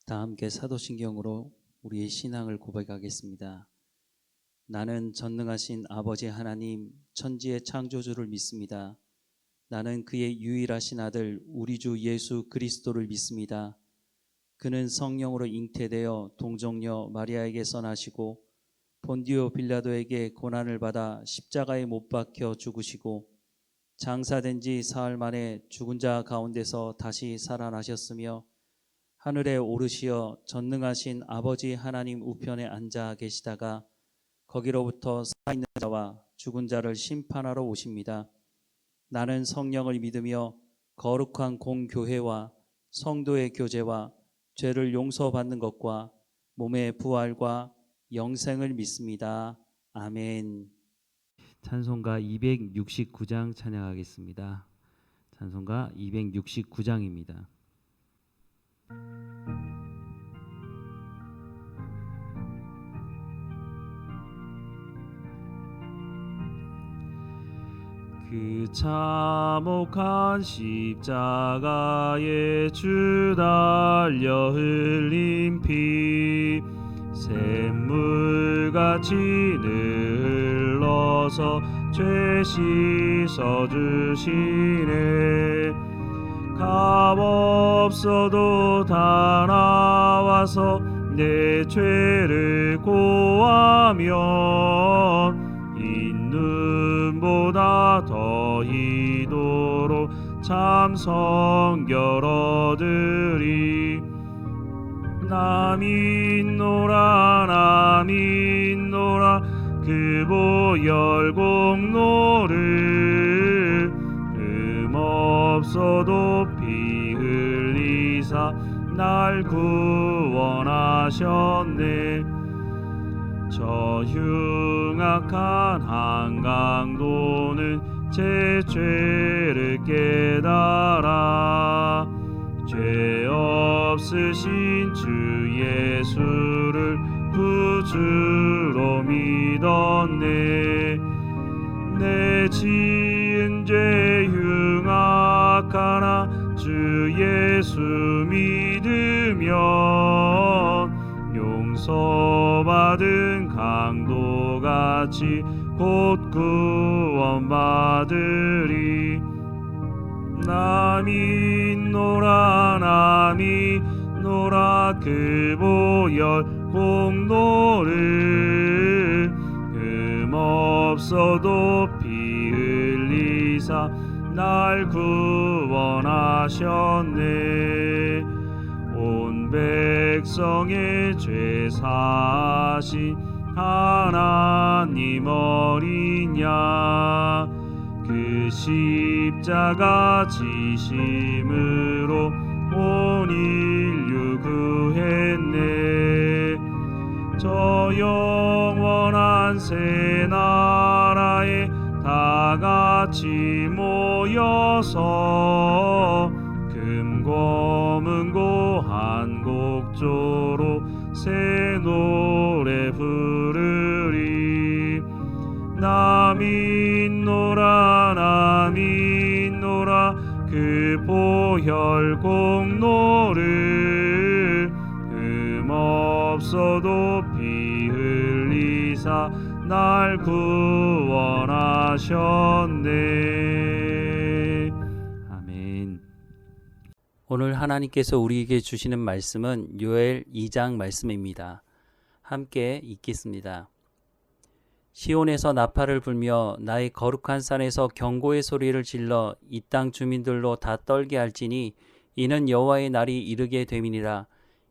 다 함께 사도신경으로 우리의 신앙을 고백하겠습니다. 나는 전능하신 아버지 하나님 천지의 창조주를 믿습니다. 나는 그의 유일하신 아들 우리 주 예수 그리스도를 믿습니다. 그는 성령으로 잉태되어 동정녀 마리아에게서 나시고 본디오 빌라도에게 고난을 받아 십자가에 못 박혀 죽으시고 장사된 지 사흘 만에 죽은 자 가운데서 다시 살아나셨으며 하늘에 오르시어 전능하신 아버지 하나님 우편에 앉아 계시다가 거기로부터 살아있는 자와 죽은 자를 심판하러 오십니다. 나는 성령을 믿으며 거룩한 공교회와 성도의 교제와 죄를 용서받는 것과 몸의 부활과 영생을 믿습니다. 아멘. 찬송가 269장 찬양하겠습니다. 찬송가 269장입니다. 그 참혹한 십자가에 주 달려 흘린 피 샘물같이 흘러서 죄 씻어주시네. 값없어도 다 나와서 내 죄를 고하면 눈보다 더 이도록 참 성결 얻으리. 나 믿노라 그 보혈 공로를 흠없어도 피 흘리사 날 구원하셨네. 저 흉악한 한강도는 제 죄를 깨달아 죄 없으신 주 예수를 구주로 믿었네. 내 지은 죄 흉악하나 주 예수 믿으면 용서받은 강도같이 곧 구원받으리. 나 믿노라 그 보혈 공로를 흠없어도 피 흘리사 날 구원하셨네. 온 백성의 죄 사하신 하나님 어린 양 그 십자가 지심으로 온 인류 구했네. 저 영원한 새 나라에 다 같이 모여서 금고문고 한 곡조로 새 노래 부르리. 나 믿노라 그 보혈 공로를 흠없어도 피 흘리사 날 구원하셨네. 아멘. 오늘 하나님께서 우리에게 주시는 말씀은 요엘 2장 말씀입니다. 함께 읽겠습니다. 시온에서 나팔을 불며 나의 거룩한 산에서 경고의 소리를 질러 이 땅 주민들로 다 떨게 할지니 이는 여호와의 날이 이르게 됨이니라.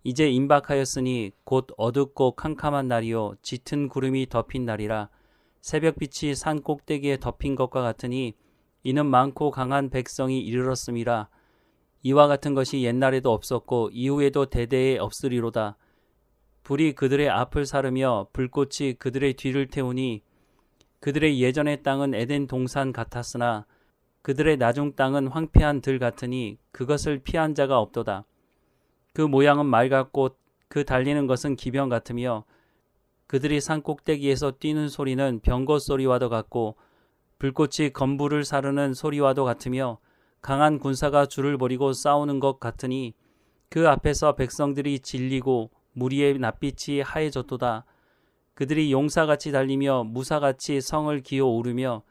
이제 임박하였으니 곧 어둡고 캄캄한 날이요 짙은 구름이 덮인 날이라. 새벽빛이 산 꼭대기에 덮인 것과 같으니 이는 많고 강한 백성이 이르렀음이라. 이와 같은 것이 옛날에도 없었고 이후에도 대대에 없으리로다. 불이 그들의 앞을 사르며 불꽃이 그들의 뒤를 태우니 그들의 예전의 땅은 에덴 동산 같았으나 그들의 나중 땅은 황폐한 들 같으니 그것을 피한 자가 없도다. 그 모양은 말 같고 그 달리는 것은 기병 같으며 그들이 산 꼭대기에서 뛰는 소리는 병거 소리와도 같고 불꽃이 건불을 사르는 소리와도 같으며 강한 군사가 줄을 버리고 싸우는 것 같으니 그 앞에서 백성들이 질리고 무리의 낯빛이 하얘졌도다. 그들이 용사같이 달리며 무사같이 성을 기어오르며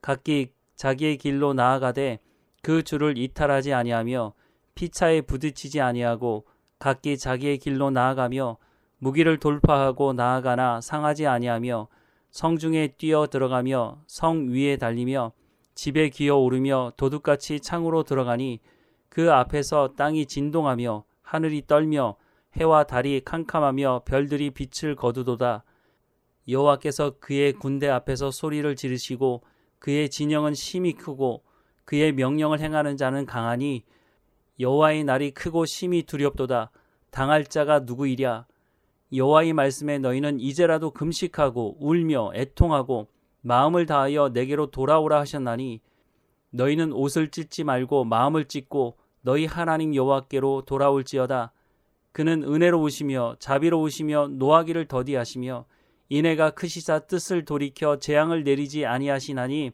각기 자기의 길로 나아가되 그 줄을 이탈하지 아니하며 피차에 부딪히지 아니하고 각기 자기의 길로 나아가며 무기를 돌파하고 나아가나 상하지 아니하며 성중에 뛰어 들어가며 성 위에 달리며 집에 기어오르며 도둑같이 창으로 들어가니 그 앞에서 땅이 진동하며 하늘이 떨며 해와 달이 캄캄하며 별들이 빛을 거두도다. 여호와께서 그의 군대 앞에서 소리를 지르시고 그의 진영은 심히 크고 그의 명령을 행하는 자는 강하니 여호와의 날이 크고 심히 두렵도다. 당할 자가 누구이랴? 여호와의 말씀에 너희는 이제라도 금식하고 울며 애통하고 마음을 다하여 내게로 돌아오라 하셨나니 너희는 옷을 찢지 말고 마음을 찢고 너희 하나님 여호와께로 돌아올지어다. 그는 은혜로우시며 자비로우시며 노하기를 더디하시며 인애가 크시사 뜻을 돌이켜 재앙을 내리지 아니하시나니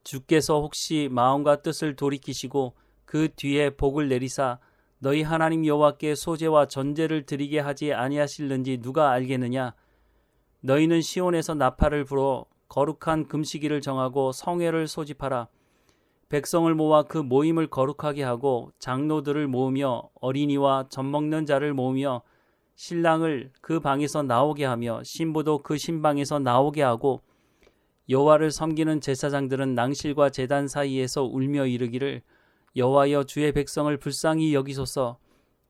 주께서 혹시 마음과 뜻을 돌이키시고 그 뒤에 복을 내리사 너희 하나님 여호와께 소제와 전제를 드리게 하지 아니하실는지 누가 알겠느냐? 너희는 시온에서 나팔을 불어 거룩한 금식일을 정하고 성회를 소집하라. 백성을 모아 그 모임을 거룩하게 하고 장로들을 모으며 어린이와 젖먹는 자를 모으며 신랑을 그 방에서 나오게 하며 신부도 그 신방에서 나오게 하고 여호와를 섬기는 제사장들은 낭실과 제단 사이에서 울며 이르기를 여호와여 주의 백성을 불쌍히 여기소서.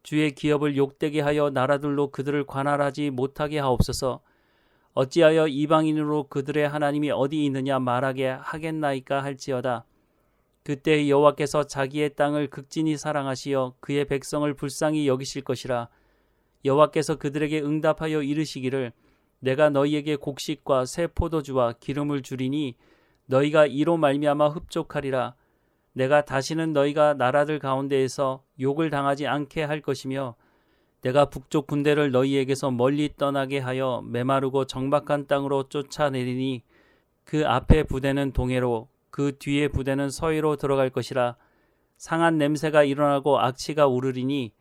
주의 기업을 욕되게 하여 나라들로 그들을 관할하지 못하게 하옵소서. 어찌하여 이방인으로 그들의 하나님이 어디 있느냐 말하게 하겠나이까 할지어다. 그때 여호와께서 자기의 땅을 극진히 사랑하시어 그의 백성을 불쌍히 여기실 것이라. 여호와께서 그들에게 응답하여 이르시기를 내가 너희에게 곡식과 새 포도주와 기름을 주리니 너희가 이로 말미암아 흡족하리라. 내가 다시는 너희가 나라들 가운데에서 욕을 당하지 않게 할 것이며 내가 북쪽 군대를 너희에게서 멀리 떠나게 하여 메마르고 적막한 땅으로 쫓아내리니 그 앞에 부대는 동해로 그 뒤에 부대는 서해로 들어갈 것이라. 상한 냄새가 일어나고 악취가 우르리니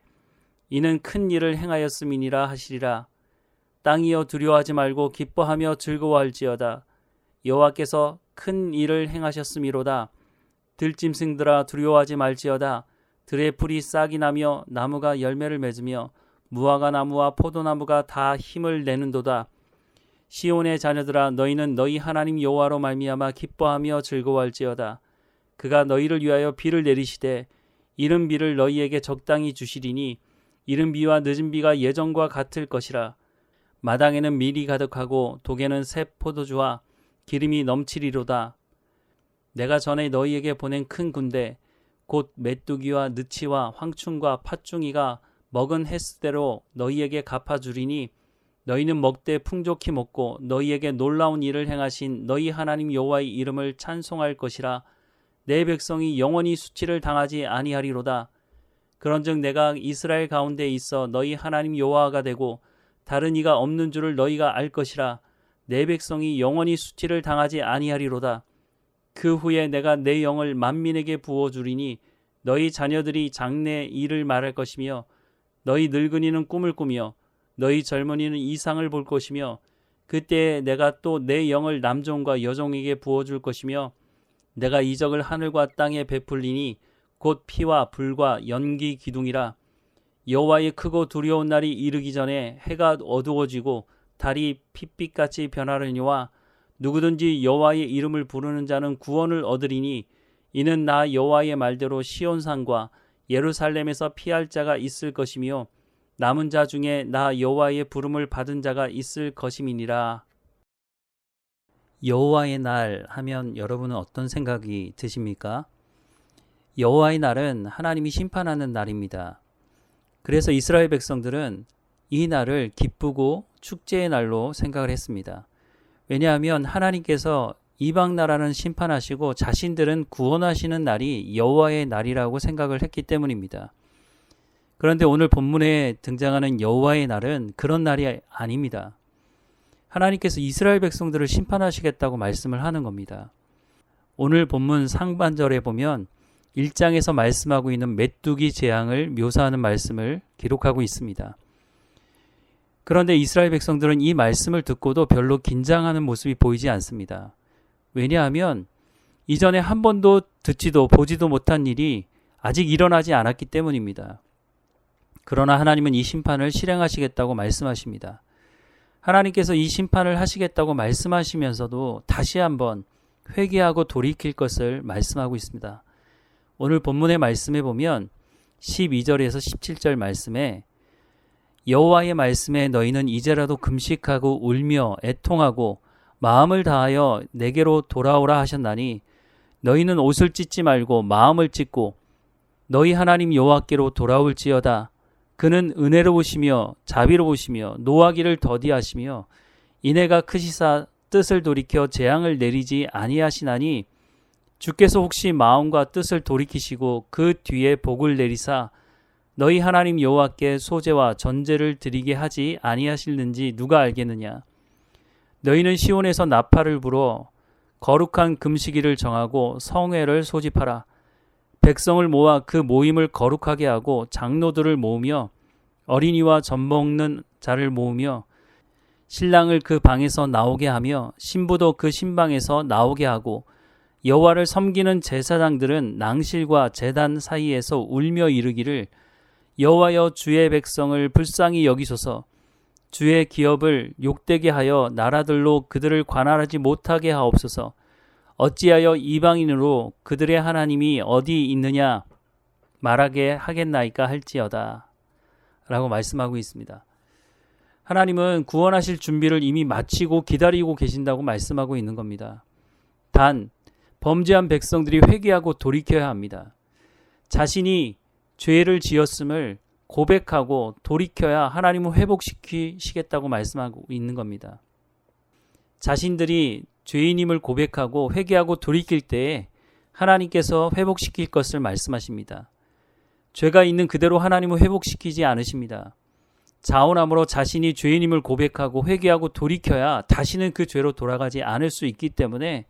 이는 큰 일을 행하였음이니라 하시리라. 땅이여 두려워하지 말고 기뻐하며 즐거워할지어다. 여호와께서 큰 일을 행하셨음이로다. 들짐승들아 두려워하지 말지어다. 들의 풀이 싹이 나며 나무가 열매를 맺으며 무화과 나무와 포도나무가 다 힘을 내는도다. 시온의 자녀들아 너희는 너희 하나님 여호와로 말미암아 기뻐하며 즐거워할지어다. 그가 너희를 위하여 비를 내리시되 이른 비를 너희에게 적당히 주시리니 이른 비와 늦은 비가 예전과 같을 것이라. 마당에는 밀이 가득하고 독에는 새 포도주와 기름이 넘치리로다. 내가 전에 너희에게 보낸 큰 군대 곧 메뚜기와 느치와 황충과 팥중이가 먹은 횟수대로 너희에게 갚아주리니 너희는 먹되 풍족히 먹고 너희에게 놀라운 일을 행하신 너희 하나님 여호와의 이름을 찬송할 것이라. 내 백성이 영원히 수치를 당하지 아니하리로다. 그런즉 내가 이스라엘 가운데 있어 너희 하나님 여호와가 되고 다른 이가 없는 줄을 너희가 알 것이라. 내 백성이 영원히 수치를 당하지 아니하리로다. 그 후에 내가 내 영을 만민에게 부어주리니 너희 자녀들이 장래 일을 말할 것이며 너희 늙은이는 꿈을 꾸며 너희 젊은이는 이상을 볼 것이며 그때에 내가 또 내 영을 남종과 여종에게 부어줄 것이며 내가 이적을 하늘과 땅에 베풀리니 곧 피와 불과 연기 기둥이라. 여호와의 크고 두려운 날이 이르기 전에 해가 어두워지고 달이 핏빛같이 변하려니와 누구든지 여호와의 이름을 부르는 자는 구원을 얻으리니 이는 나 여호와의 말대로 시온산과 예루살렘에서 피할 자가 있을 것이며 남은 자 중에 나 여호와의 부름을 받은 자가 있을 것임이니라. 여호와의 날 하면 여러분은 어떤 생각이 드십니까? 여호와의 날은 하나님이 심판하는 날입니다. 그래서 이스라엘 백성들은 이 날을 기쁘고 축제의 날로 생각을 했습니다. 왜냐하면 하나님께서 이방 나라는 심판하시고 자신들은 구원하시는 날이 여호와의 날이라고 생각을 했기 때문입니다. 그런데 오늘 본문에 등장하는 여호와의 날은 그런 날이 아닙니다. 하나님께서 이스라엘 백성들을 심판하시겠다고 말씀을 하는 겁니다. 오늘 본문 상반절에 보면 1장에서 말씀하고 있는 메뚜기 재앙을 묘사하는 말씀을 기록하고 있습니다. 그런데 이스라엘 백성들은 이 말씀을 듣고도 별로 긴장하는 모습이 보이지 않습니다. 왜냐하면 이전에 한 번도 듣지도 보지도 못한 일이 아직 일어나지 않았기 때문입니다. 그러나 하나님은 이 심판을 실행하시겠다고 말씀하십니다. 하나님께서 이 심판을 하시겠다고 말씀하시면서도 다시 한번 회개하고 돌이킬 것을 말씀하고 있습니다. 오늘 본문의 말씀에 보면 12절에서 17절 말씀에 여호와의 말씀에 너희는 이제라도 금식하고 울며 애통하고 마음을 다하여 내게로 돌아오라 하셨나니 너희는 옷을 찢지 말고 마음을 찢고 너희 하나님 여호와께로 돌아올지어다. 그는 은혜로우시며 자비로우시며 노하기를 더디하시며 인애가 크시사 뜻을 돌이켜 재앙을 내리지 아니하시나니 주께서 혹시 마음과 뜻을 돌이키시고 그 뒤에 복을 내리사 너희 하나님 여호와께 소제와 전제를 드리게 하지 아니하실는지 누가 알겠느냐. 너희는 시온에서 나팔을 불어 거룩한 금식일을 정하고 성회를 소집하라. 백성을 모아 그 모임을 거룩하게 하고 장로들을 모으며 어린이와 젖 먹는 자를 모으며 신랑을 그 방에서 나오게 하며 신부도 그 신방에서 나오게 하고 여호와를 섬기는 제사장들은 낭실과 제단 사이에서 울며 이르기를 여호와여 주의 백성을 불쌍히 여기소서. 주의 기업을 욕되게 하여 나라들로 그들을 관할하지 못하게 하옵소서. 어찌하여 이방인으로 그들의 하나님이 어디 있느냐 말하게 하겠나이까 할지어다 라고 말씀하고 있습니다. 하나님은 구원하실 준비를 이미 마치고 기다리고 계신다고 말씀하고 있는 겁니다. 단 범죄한 백성들이 회개하고 돌이켜야 합니다. 자신이 죄를 지었음을 고백하고 돌이켜야 하나님은 회복시키시겠다고 말씀하고 있는 겁니다. 자신들이 죄인임을 고백하고 회개하고 돌이킬 때에 하나님께서 회복시킬 것을 말씀하십니다. 죄가 있는 그대로 하나님은 회복시키지 않으십니다. 자원함으로 자신이 죄인임을 고백하고 회개하고 돌이켜야 다시는 그 죄로 돌아가지 않을 수 있기 때문에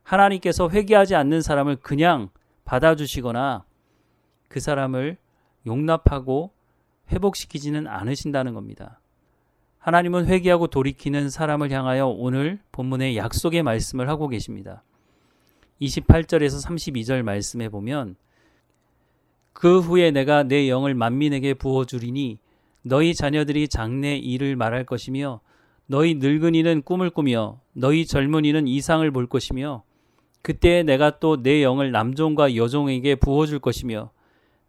하나님께서 회개하지 않는 사람을 그냥 받아주시거나 그 사람을 용납하고 회복시키지는 않으신다는 겁니다. 하나님은 회개하고 돌이키는 사람을 향하여 오늘 본문의 약속의 말씀을 하고 계십니다. 28절에서 32절 말씀에 보면 그 후에 내가 내 영을 만민에게 부어주리니 너희 자녀들이 장래 일을 말할 것이며 너희 늙은이는 꿈을 꾸며 너희 젊은이는 이상을 볼 것이며 그때 내가 또 내 영을 남종과 여종에게 부어줄 것이며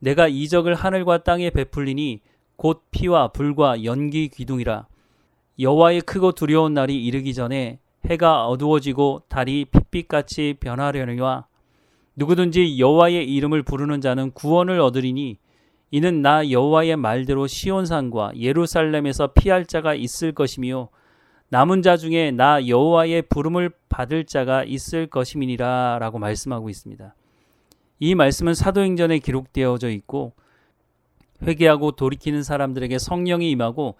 내가 이적을 하늘과 땅에 베풀리니 곧 피와 불과 연기 기둥이라. 여호와의 크고 두려운 날이 이르기 전에 해가 어두워지고 달이 핏빛같이 변하려니와 누구든지 여호와의 이름을 부르는 자는 구원을 얻으리니 이는 나 여호와의 말대로 시온산과 예루살렘에서 피할 자가 있을 것이며 남은 자 중에 나 여호와의 부름을 받을 자가 있을 것임이니라 라고 말씀하고 있습니다. 이 말씀은 사도행전에 기록되어져 있고 회개하고 돌이키는 사람들에게 성령이 임하고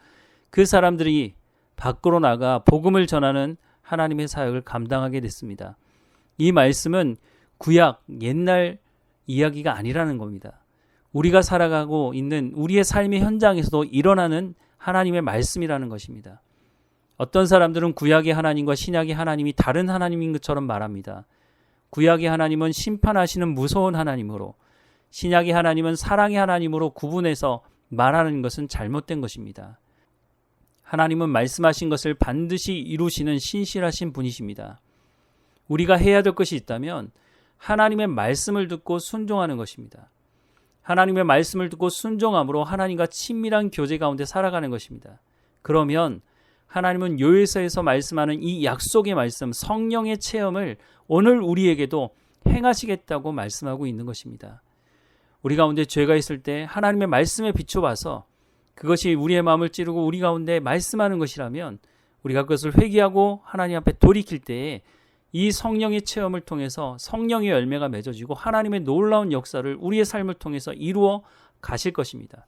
그 사람들이 밖으로 나가 복음을 전하는 하나님의 사역을 감당하게 됐습니다. 이 말씀은 구약 옛날 이야기가 아니라는 겁니다. 우리가 살아가고 있는 우리의 삶의 현장에서도 일어나는 하나님의 말씀이라는 것입니다. 어떤 사람들은 구약의 하나님과 신약의 하나님이 다른 하나님인 것처럼 말합니다. 구약의 하나님은 심판하시는 무서운 하나님으로, 신약의 하나님은 사랑의 하나님으로 구분해서 말하는 것은 잘못된 것입니다. 하나님은 말씀하신 것을 반드시 이루시는 신실하신 분이십니다. 우리가 해야 될 것이 있다면 하나님의 말씀을 듣고 순종하는 것입니다. 하나님의 말씀을 듣고 순종함으로 하나님과 친밀한 교제 가운데 살아가는 것입니다. 그러면 하나님은 요엘서에서 말씀하는 이 약속의 말씀, 성령의 체험을 오늘 우리에게도 행하시겠다고 말씀하고 있는 것입니다. 우리 가운데 죄가 있을 때 하나님의 말씀에 비춰봐서 그것이 우리의 마음을 찌르고 우리 가운데 말씀하는 것이라면 우리가 그것을 회개하고 하나님 앞에 돌이킬 때에 이 성령의 체험을 통해서 성령의 열매가 맺어지고 하나님의 놀라운 역사를 우리의 삶을 통해서 이루어 가실 것입니다.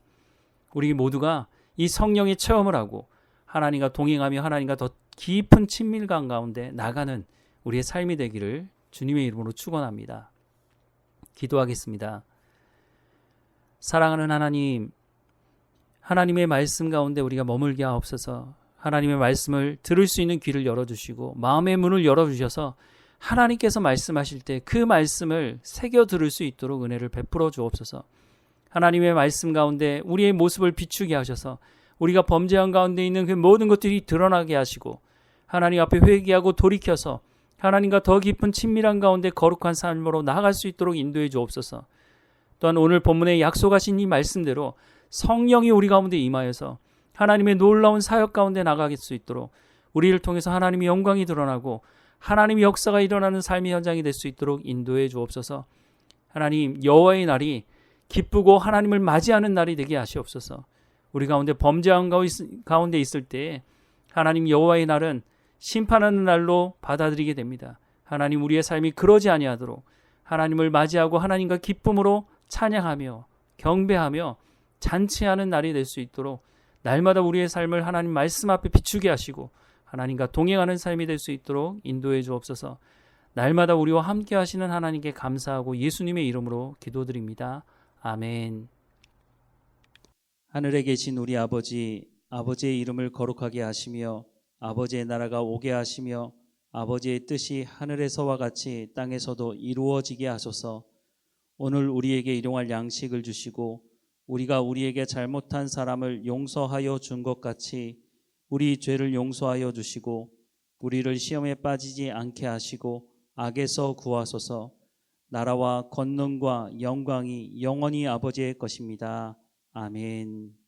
우리 모두가 이 성령의 체험을 하고 하나님과 동행하며 하나님과 더 깊은 친밀감 가운데 나가는 우리의 삶이 되기를 주님의 이름으로 축원합니다. 기도하겠습니다. 사랑하는 하나님, 하나님의 말씀 가운데 우리가 머물게 하옵소서. 하나님의 말씀을 들을 수 있는 귀를 열어주시고 마음의 문을 열어주셔서 하나님께서 말씀하실 때 그 말씀을 새겨 들을 수 있도록 은혜를 베풀어 주옵소서. 하나님의 말씀 가운데 우리의 모습을 비추게 하셔서 우리가 범죄한 가운데 있는 그 모든 것들이 드러나게 하시고 하나님 앞에 회개하고 돌이켜서 하나님과 더 깊은 친밀한 가운데 거룩한 삶으로 나아갈 수 있도록 인도해 주옵소서. 또한 오늘 본문에 약속하신 이 말씀대로 성령이 우리 가운데 임하여서 하나님의 놀라운 사역 가운데 나가길 수 있도록 우리를 통해서 하나님의 영광이 드러나고 하나님의 역사가 일어나는 삶의 현장이 될 수 있도록 인도해 주옵소서. 하나님, 여호와의 날이 기쁘고 하나님을 맞이하는 날이 되게 하시옵소서. 우리 가운데 범죄한 가운데 있을 때 하나님 여호와의 날은 심판하는 날로 받아들이게 됩니다. 하나님, 우리의 삶이 그러지 아니하도록 하나님을 맞이하고 하나님과 기쁨으로 찬양하며 경배하며 잔치하는 날이 될 수 있도록 날마다 우리의 삶을 하나님 말씀 앞에 비추게 하시고 하나님과 동행하는 삶이 될 수 있도록 인도해 주옵소서. 날마다 우리와 함께 하시는 하나님께 감사하고 예수님의 이름으로 기도드립니다. 아멘. 하늘에 계신 우리 아버지, 아버지의 이름을 거룩하게 하시며 아버지의 나라가 오게 하시며 아버지의 뜻이 하늘에서와 같이 땅에서도 이루어지게 하소서. 오늘 우리에게 일용할 양식을 주시고 우리가 우리에게 잘못한 사람을 용서하여 준 것 같이 우리 죄를 용서하여 주시고 우리를 시험에 빠지지 않게 하시고 악에서 구하소서. 나라와 권능과 영광이 영원히 아버지의 것입니다. 아멘.